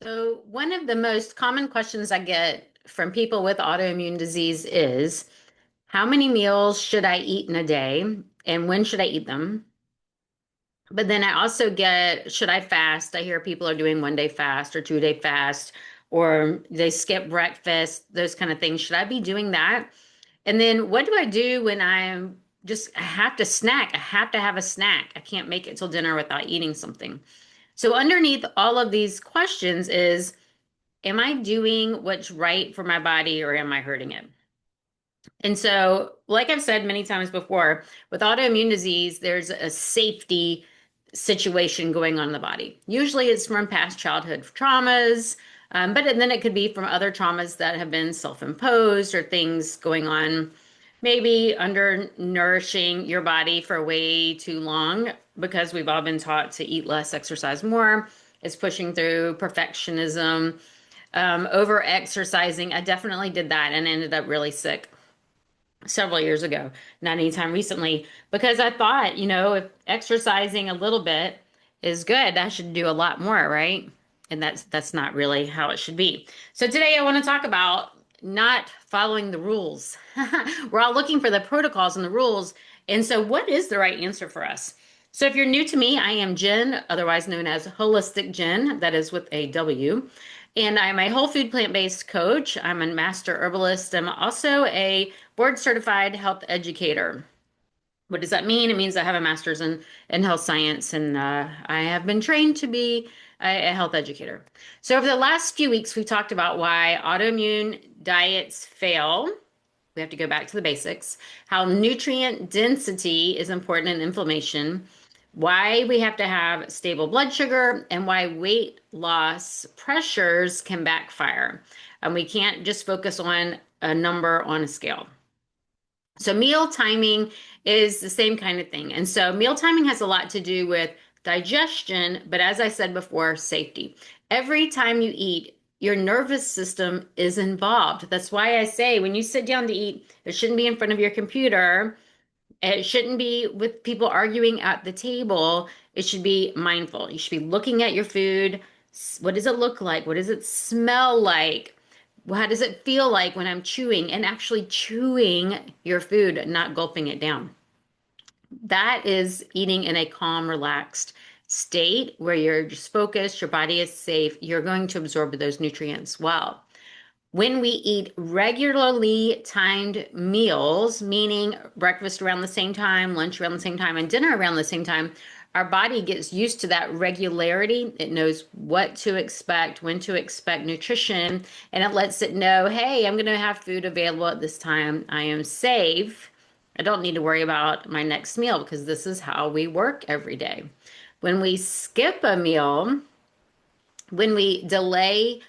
So, one of the most common questions I get from people with autoimmune disease is how many meals should I eat in a day and when should I eat them? But then I also get, should I fast? I hear people are doing 1 day fast or 2 day fast, or they skip breakfast, those kind of things. Should I be doing that? And then what do I do when I have to snack? I have to have a snack. I can't make it till dinner without eating something. So, underneath all of these questions is, am I doing what's right for my body or am I hurting it? And so, like I've said many times before, with autoimmune disease, there's a safety situation going on in the body. Usually it's from past childhood traumas, but then it could be from other traumas that have been self-imposed or things going on, maybe under nourishing your body for way too long because we've all been taught to eat less, exercise more. It's pushing through perfectionism, over exercising. I definitely did that and ended up really sick several years ago, not anytime recently, because I thought, if exercising a little bit is good, I should do a lot more, right? And that's not really how it should be. So today I want to talk about not following the rules. We're all looking for the protocols and the rules. And so what is the right answer for us? So if you're new to me, I am Jen, otherwise known as Holistic Jen, that is with a W. And I'm a whole food plant-based coach. I'm a master herbalist. I'm also a board certified health educator. What does that mean? It means I have a master's in health science and I have been trained to be a health educator. So, over the last few weeks, we've talked about why autoimmune diets fail. We have to go back to the basics, how nutrient density is important in inflammation, why we have to have stable blood sugar, and why weight loss pressures can backfire. And we can't just focus on a number on a scale. So meal timing is the same kind of thing. And so meal timing has a lot to do with digestion, but as I said before, safety. Every time you eat, your nervous system is involved. That's why I say when you sit down to eat, it shouldn't be in front of your computer. It shouldn't be with people arguing at the table. It should be mindful. You should be looking at your food. What does it look like? What does it smell like? How does it feel like when I'm chewing and actually chewing your food, not gulping it down? That is eating in a calm, relaxed state where you're just focused, your body is safe, you're going to absorb those nutrients well. When we eat regularly timed meals, meaning breakfast around the same time, lunch around the same time, and dinner around the same time, our body gets used to that regularity. It knows what to expect, when to expect nutrition, and it lets it know, hey, I'm going to have food available at this time. I am safe. I don't need to worry about my next meal because this is how we work every day. When we skip a meal, when we delay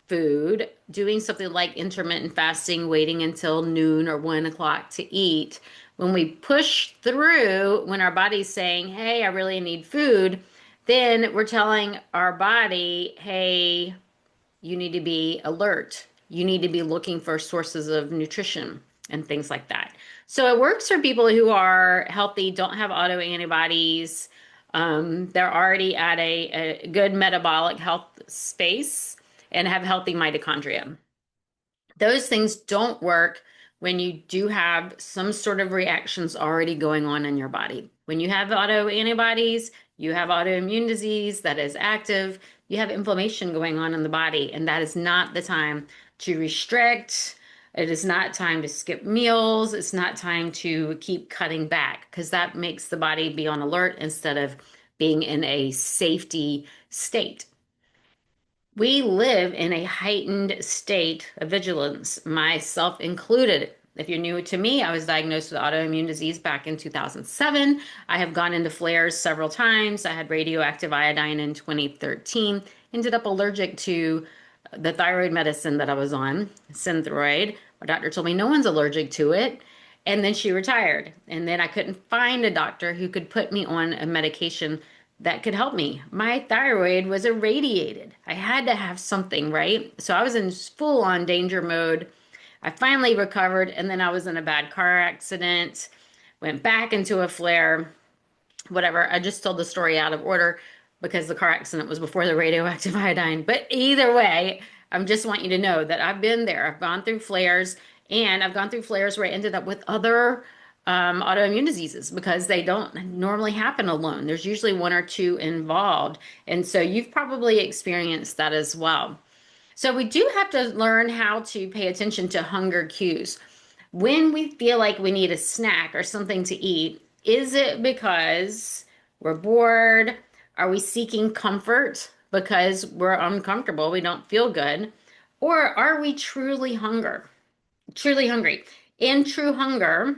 food, doing something like intermittent fasting, waiting until noon or 1 o'clock to eat, when we push through, when our body's saying, hey, I really need food, then we're telling our body, hey, you need to be alert. You need to be looking for sources of nutrition and things like that. So it works for people who are healthy, don't have autoantibodies. They're already at a good metabolic health space and have healthy mitochondria. Those things don't work when you do have some sort of reactions already going on in your body. When you have autoantibodies, you have autoimmune disease that is active, you have inflammation going on in the body, and that is not the time to restrict. It is not time to skip meals. It's not time to keep cutting back because that makes the body be on alert instead of being in a safety state. We live in a heightened state of vigilance, myself included. If you're new to me, I was diagnosed with autoimmune disease back in 2007. I have gone into flares several times. I had radioactive iodine in 2013, ended up allergic to the thyroid medicine that I was on, Synthroid. My doctor told me no one's allergic to it. And then she retired. And then I couldn't find a doctor who could put me on a medication that could help me. My thyroid was irradiated. I had to have something, right? So I was in full on danger mode. I finally recovered, and then I was in a bad car accident, went back into a flare, whatever. I just told the story out of order. because the car accident was before the radioactive iodine. But either way, I just want you to know that I've been there. I've gone through flares, and I've gone through flares where I ended up with other autoimmune diseases because they don't normally happen alone. There's usually one or two involved. And so you've probably experienced that as well. So we do have to learn how to pay attention to hunger cues. When we feel like we need a snack or something to eat, is it because we're bored? Are we seeking comfort because we're uncomfortable? We don't feel good? Or are we truly hungry? In true hunger,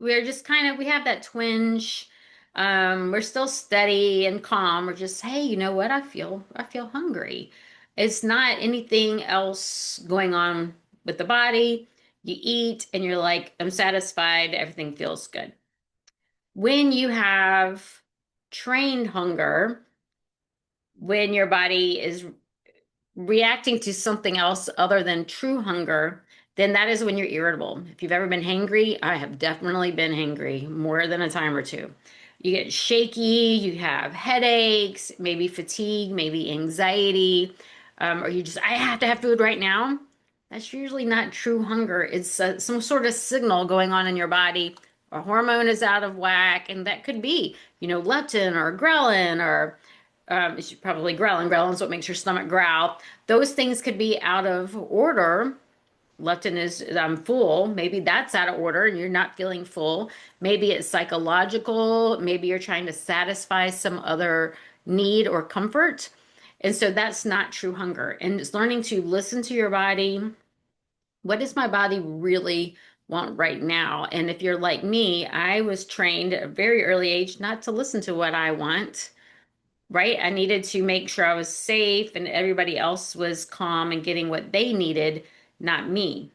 we're just kind of we have that twinge. We're still steady and calm. We're just, hey, you know what? I feel hungry. It's not anything else going on with the body. You eat and you're like, I'm satisfied, everything feels good. When you have trained hunger, when your body is reacting to something else other than true hunger, then that is when you're irritable. If you've ever been hangry, I have definitely been hangry more than a time or two. You get shaky, you have headaches, maybe fatigue, maybe anxiety, or you just, I have to have food right now. That's usually not true hunger. It's some sort of signal going on in your body. A hormone is out of whack, and that could be, leptin or ghrelin or it's probably ghrelin. Ghrelin is what makes your stomach growl. Those things could be out of order. Leptin is I'm full. Maybe that's out of order and you're not feeling full. Maybe it's psychological. Maybe you're trying to satisfy some other need or comfort. And so that's not true hunger. And it's learning to listen to your body. What does my body really want right now? And if you're like me, I was trained at a very early age not to listen to what I want, right? I needed to make sure I was safe and everybody else was calm and getting what they needed, not me.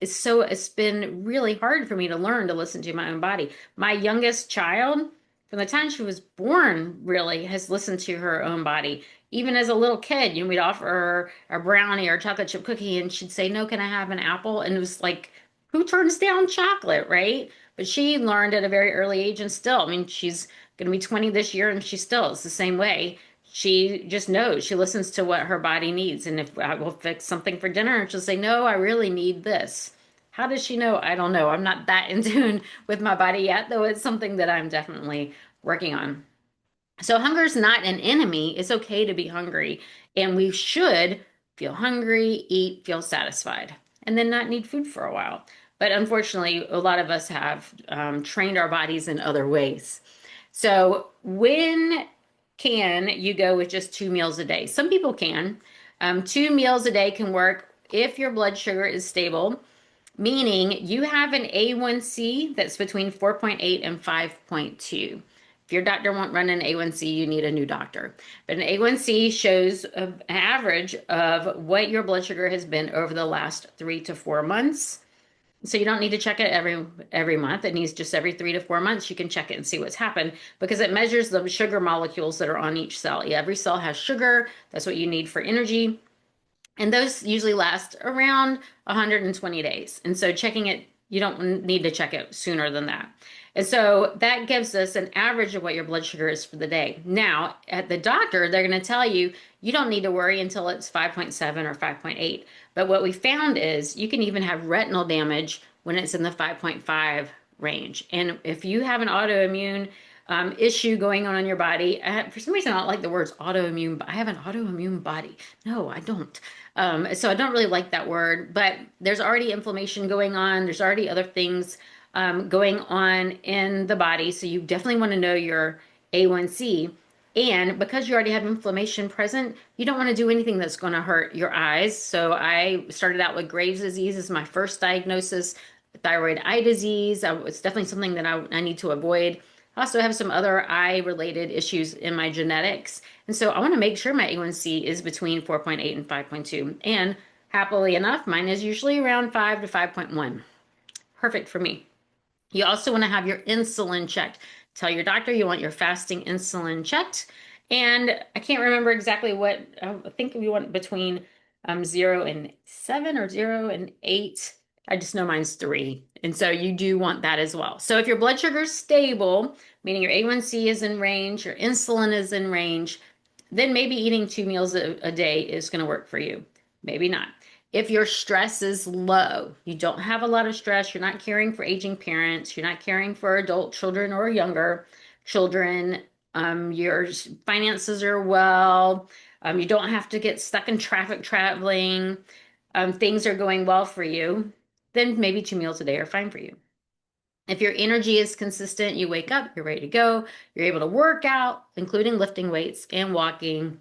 It's been really hard for me to learn to listen to my own body. My youngest child, from the time she was born, really has listened to her own body. Even as a little kid, we'd offer her a brownie or a chocolate chip cookie, and she'd say, "No, can I have an apple?" And it was like, who turns down chocolate, right? But she learned at a very early age, and still, I mean, she's going to be 20 this year, and she still is the same way. She just knows. She listens to what her body needs. And if I will fix something for dinner, she'll say, "No, I really need this." How does she know? I don't know. I'm not that in tune with my body yet, though it's something that I'm definitely working on. So hunger is not an enemy. It's okay to be hungry. And we should feel hungry, eat, feel satisfied, and then not need food for a while. But unfortunately, a lot of us have trained our bodies in other ways. So when can you go with just 2 meals a day? Some people can. 2 meals a day can work if your blood sugar is stable, meaning you have an A1C that's between 4.8 and 5.2. If your doctor won't run an A1C, you need a new doctor. But an A1C shows an average of what your blood sugar has been over the last 3 to 4 months. So you don't need to check it every month. It needs just every 3 to 4 months. You can check it and see what's happened because it measures the sugar molecules that are on each cell. Every cell has sugar. That's what you need for energy. And those usually last around 120 days. And so checking it, you don't need to check it sooner than that. And so that gives us an average of what your blood sugar is for the day. Now, at the doctor, they're going to tell you you don't need to worry until it's 5.7 or 5.8. But what we found is you can even have retinal damage when it's in the 5.5 range. And if you have an autoimmune issue going on in your body, for some reason I don't like the words autoimmune, but I have an autoimmune body. No, I don't. So I don't really like that word, but there's already inflammation going on. There's already other things going on in the body. So you definitely want to know your A1C. And because you already have inflammation present, you don't want to do anything that's going to hurt your eyes. So I started out with Graves' disease as my first diagnosis, thyroid eye disease. It's definitely something that I need to avoid. I also have some other eye-related issues in my genetics. And so I want to make sure my A1C is between 4.8 and 5.2. And happily enough, mine is usually around 5 to 5.1. Perfect for me. You also want to have your insulin checked. Tell your doctor you want your fasting insulin checked. And I can't remember exactly what, I think we want between 0 and 7 or 0 and 8. I just know mine's 3. And so you do want that as well. So if your blood sugar is stable, meaning your A1C is in range, your insulin is in range, then maybe eating 2 meals a day is going to work for you. Maybe not. If your stress is low, you don't have a lot of stress, you're not caring for aging parents, you're not caring for adult children or younger children, your finances are well, you don't have to get stuck in traffic traveling, things are going well for you, then maybe 2 meals a day are fine for you. If your energy is consistent, you wake up, you're ready to go, you're able to work out, including lifting weights and walking,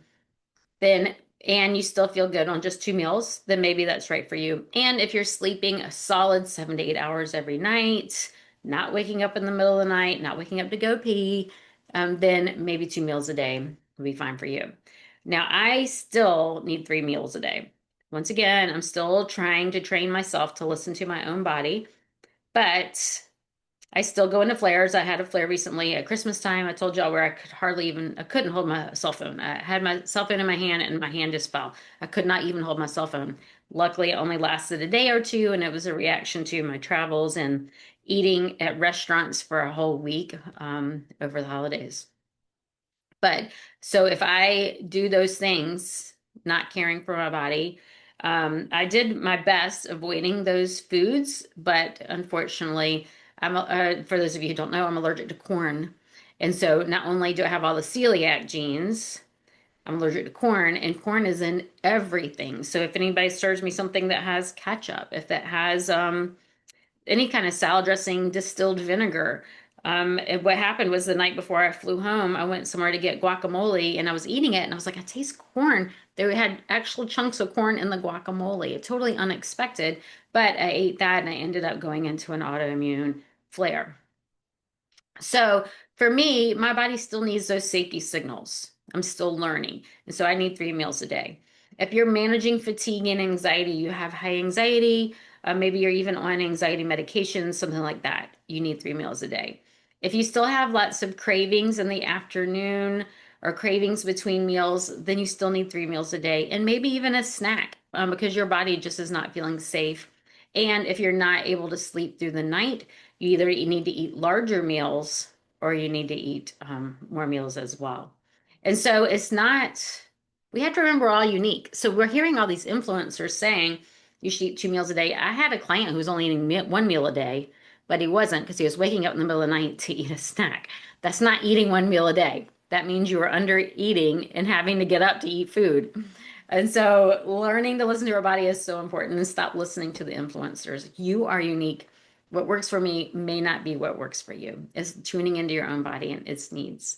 then and you still feel good on just 2 meals, then maybe that's right for you. And if you're sleeping a solid 7 to 8 hours every night, not waking up in the middle of the night, not waking up to go pee, then maybe 2 meals a day will be fine for you. Now, I still need 3 meals a day. Once again, I'm still trying to train myself to listen to my own body, but I still go into flares. I had a flare recently at Christmas time. I told y'all where I couldn't hold my cell phone. I had my cell phone in my hand and my hand just fell. I could not even hold my cell phone. Luckily, it only lasted a day or two, and it was a reaction to my travels and eating at restaurants for a whole week over the holidays. But so if I do those things, not caring for my body, I did my best avoiding those foods, but unfortunately, for those of you who don't know, I'm allergic to corn. And so not only do I have all the celiac genes, I'm allergic to corn, and corn is in everything. So if anybody serves me something that has ketchup, if that has any kind of salad dressing, distilled vinegar. And what happened was the night before I flew home, I went somewhere to get guacamole and I was eating it and I was like, I taste corn. They had actual chunks of corn in the guacamole. Totally unexpected, but I ate that and I ended up going into an autoimmune flare. So for me, my body still needs those safety signals. I'm still learning. And so I need 3 meals a day. If you're managing fatigue and anxiety, you have high anxiety, maybe you're even on anxiety medication, something like that, you need 3 meals a day. If you still have lots of cravings in the afternoon or cravings between meals, then you still need 3 meals a day and maybe even a snack because your body just is not feeling safe. And if you're not able to sleep through the night, you need to eat larger meals or you need to eat more meals as well. And so we have to remember we're all unique. So we're hearing all these influencers saying you should eat 2 meals a day. I had a client who was only eating 1 meal a day, but he wasn't because he was waking up in the middle of the night to eat a snack. That's not eating 1 meal a day. That means you are under eating and having to get up to eat food. And so learning to listen to your body is so important and stop listening to the influencers. You are unique. What works for me may not be what works for you. It's tuning into your own body and its needs.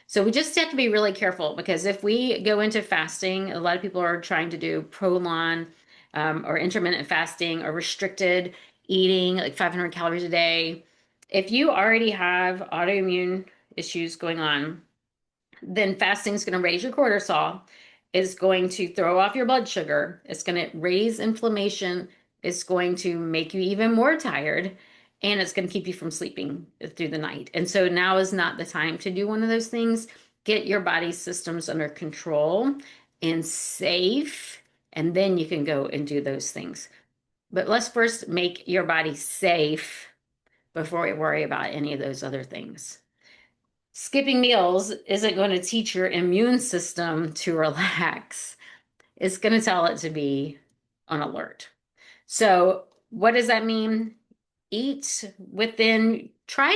So we just have to be really careful because if we go into fasting, a lot of people are trying to do prolon or intermittent fasting or restricted eating, like 500 calories a day. If you already have autoimmune issues going on, then fasting is going to raise your cortisol, is going to throw off your blood sugar, it's going to raise inflammation, it's going to make you even more tired, and it's going to keep you from sleeping through the night. And so now is not the time to do one of those things. Get your body's systems under control and safe, and then you can go and do those things. But let's first make your body safe before we worry about any of those other things. Skipping meals isn't going to teach your immune system to relax. It's going to tell it to be on alert. So, what does that mean? Try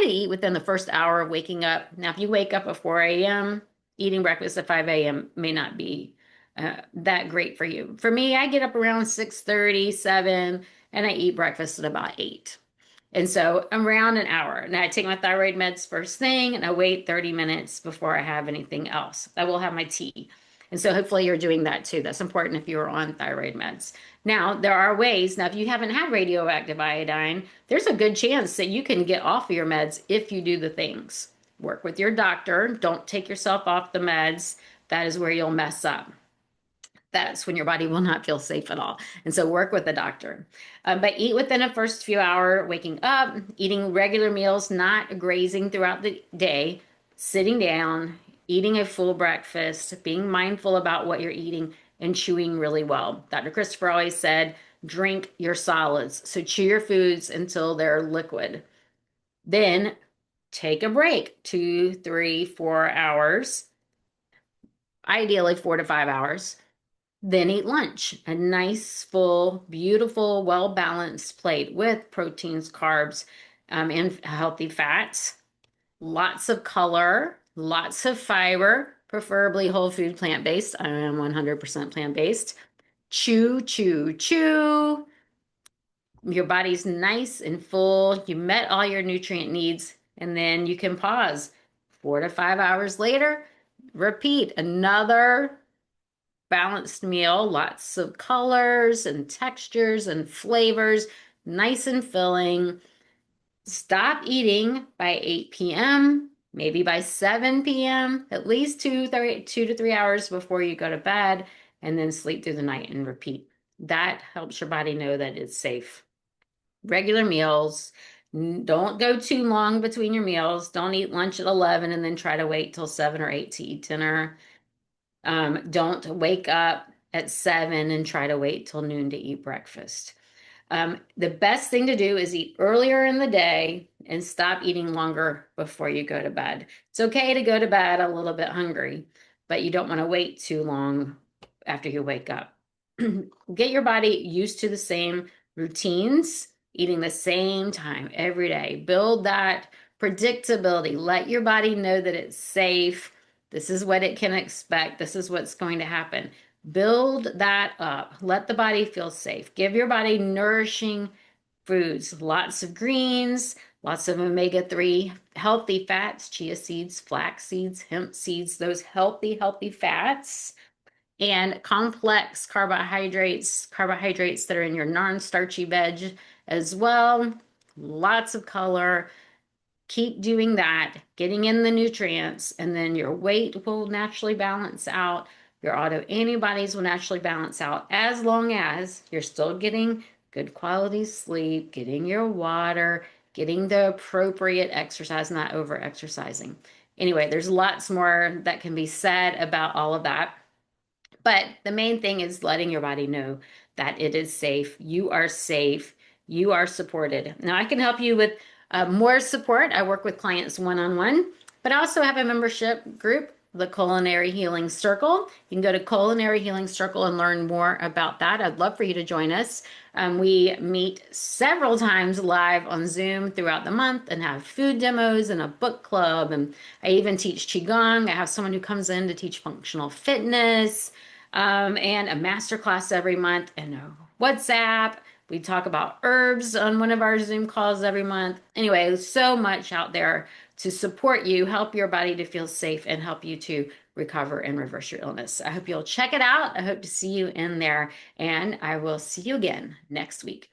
to eat within the first hour of waking up. Now, if you wake up at 4 a.m., eating breakfast at 5 a.m. may not be that great for you. For me, I get up around 6:30, 7, and I eat breakfast at about 8. And so around an hour. And I take my thyroid meds first thing and I wait 30 minutes before I have anything else. I will have my tea. And so hopefully you're doing that too. That's important if you're on thyroid meds. Now, there are ways. Now, if you haven't had radioactive iodine, there's a good chance that you can get off of your meds if you do the things. Work with your doctor. Don't take yourself off the meds. That is where you'll mess up. That's when your body will not feel safe at all. And so work with the doctor. But eat within the first few hours, waking up, eating regular meals, not grazing throughout the day, sitting down, eating a full breakfast, being mindful about what you're eating, and chewing really well. Dr. Christopher always said, drink your solids. So chew your foods until they're liquid. Then take a break, 2, 3, 4 hours, ideally 4 to 5 hours. Then eat lunch, a nice, full, beautiful, well-balanced plate with proteins, carbs, and healthy fats. Lots of color, lots of fiber, preferably whole food plant-based. I am 100% plant-based. Chew, chew, chew. Your body's nice and full. You met all your nutrient needs, and then you can pause. 4 to 5 hours later, repeat another balanced meal, lots of colors and textures and flavors, nice and filling. Stop eating by 8 p.m., maybe by 7 p.m., at least 2 to 3 hours before you go to bed, and then sleep through the night and repeat. That helps your body know that it's safe. Regular meals. Don't go too long between your meals. Don't eat lunch at 11 and then try to wait till 7 or 8 to eat dinner. Don't wake up at 7 and try to wait till noon to eat breakfast. The best thing to do is eat earlier in the day and stop eating longer before you go to bed. It's okay to go to bed a little bit hungry, but you don't want to wait too long after you wake up. Get your body used to the same routines, eating the same time every day. Build that predictability. Let your body know that it's safe. This is what it can expect. This is what's going to happen. Build that up. Let the body feel safe. Give your body nourishing foods, lots of greens, lots of omega-3 healthy fats, chia seeds, flax seeds, hemp seeds, those healthy fats, and complex carbohydrates that are in your non-starchy veg as well. Lots of color. Keep doing that, getting in the nutrients, and then your weight will naturally balance out. Your autoantibodies will naturally balance out as long as you're still getting good quality sleep, getting your water, getting the appropriate exercise, not over exercising. Anyway, there's lots more that can be said about all of that. But the main thing is letting your body know that it is safe. You are safe. You are supported. Now, I can help you with more support. I work with clients one-on-one, but I also have a membership group, the Culinary Healing Circle. You can go to Culinary Healing Circle and learn more about that. I'd love for you to join us. We meet several times live on Zoom throughout the month and have food demos and a book club. And I even teach Qigong. I have someone who comes in to teach functional fitness, and a master class every month, and a WhatsApp. We talk about herbs on one of our Zoom calls every month. Anyway, there's so much out there to support you, help your body to feel safe, and help you to recover and reverse your illness. I hope you'll check it out. I hope to see you in there, and I will see you again next week.